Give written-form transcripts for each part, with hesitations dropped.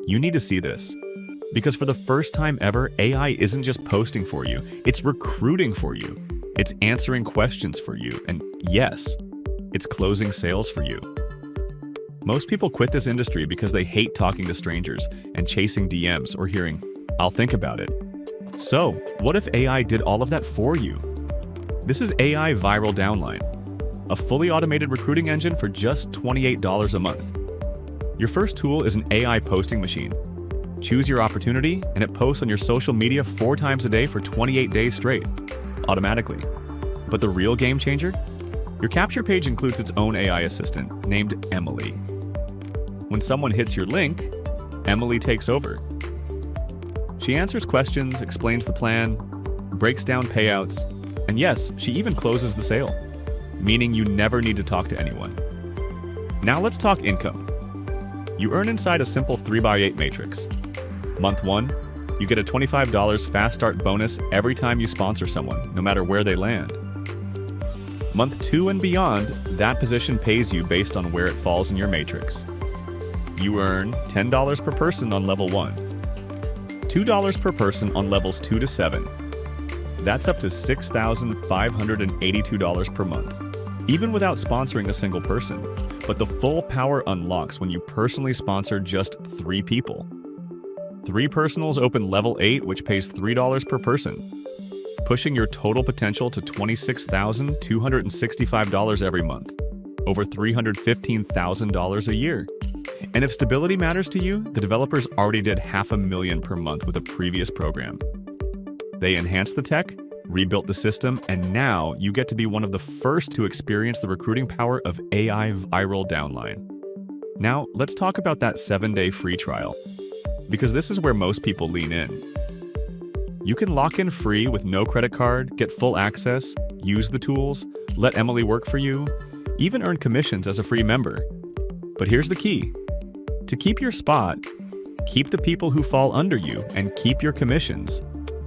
You need to see this. Because for the first time ever, AI isn't just posting for you, it's recruiting for you. It's answering questions for you, and yes, it's closing sales for you. Most people quit this industry because they hate talking to strangers and chasing DMs or hearing, "I'll think about it." So, what if AI did all of that for you? This is AI Viral Downline, a fully automated recruiting engine for just $28 a month. Your first tool is an AI posting machine. Choose your opportunity, and it posts on your social media 4 times a day for 28 days straight, automatically. But the real game changer? Your capture page includes its own AI assistant, named Emily. When someone hits your link, Emily takes over. She answers questions, explains the plan, breaks down payouts, and yes, she even closes the sale, meaning you never need to talk to anyone. Now let's talk income. You earn inside a simple 3x8 matrix. Month 1, you get a $25 fast start bonus every time you sponsor someone, no matter where they land. Month 2 and beyond, that position pays you based on where it falls in your matrix. You earn $10 per person on level 1, $2 per person on levels 2 to 7. That's up to $6,582 per month, even without sponsoring a single person. But the full power unlocks when you personally sponsor just 3 people. 3 personals open level 8, which pays $3 per person, pushing your total potential to $26,265 every month, over $315,000 a year. And if stability matters to you, the developers already did $500,000 per month with a previous program. They enhanced the tech, rebuilt the system, and now you get to be one of the first to experience the recruiting power of AI Viral Downline. Now, let's talk about that 7-day free trial, because this is where most people lean in. You can lock in free with no credit card, get full access, use the tools, let Emily work for you, even earn commissions as a free member. But here's the key. To keep your spot, keep the people who fall under you, and keep your commissions,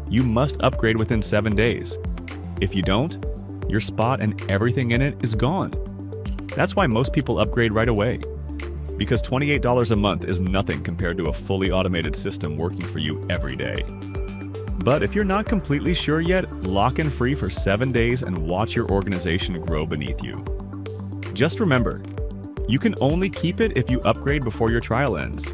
you must upgrade within 7 days. If you don't, your spot and everything in it is gone. That's why most people upgrade right away. Because $28 a month is nothing compared to a fully automated system working for you every day. But if you're not completely sure yet, lock in free for 7 days and watch your organization grow beneath you. Just remember, you can only keep it if you upgrade before your trial ends.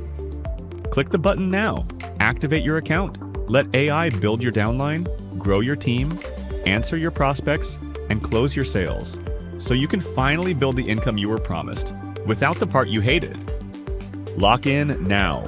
Click the button now, activate your account, let AI build your downline, grow your team, answer your prospects, and close your sales, so you can finally build the income you were promised, without the part you hated. Lock in now.